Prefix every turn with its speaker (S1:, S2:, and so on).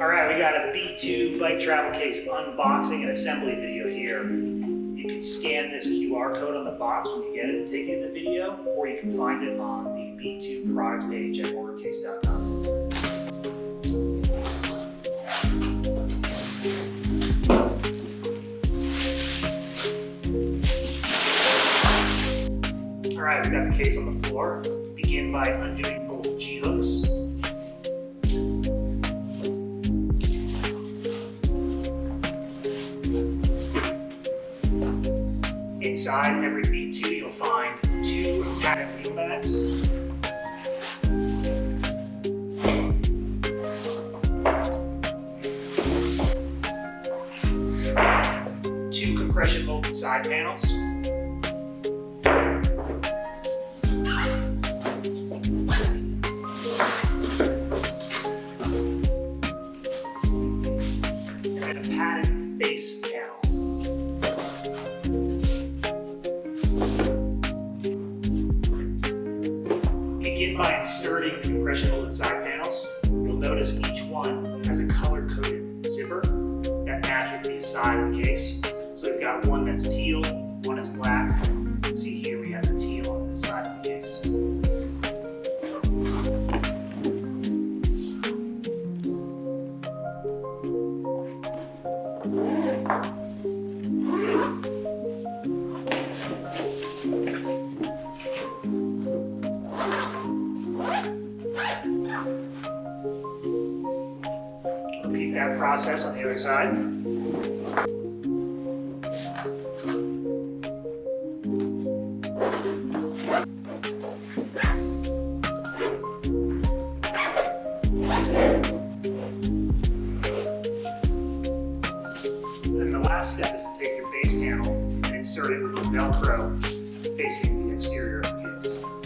S1: All right, we got a B2 bike travel case unboxing and assembly video here. You can scan this QR code on the box when you get it to take you to the video, or you can find it on the B2 product page at orucase.com. All right, we got the case on the floor. Begin by undoing both G-hooks. Inside every B2 you'll find 2 padded wheel bags. Two compression molded side panels. And then a padded base panel. Begin by inserting the compression molded side panels. You'll notice each one has a color-coded zipper that matches the side of the case. So we've got one that's teal, one is black. You can see here we have the teal on this side of the case. Repeat that process on the other side. And the last step is to take your base panel and insert it with the Velcro facing the exterior of the case.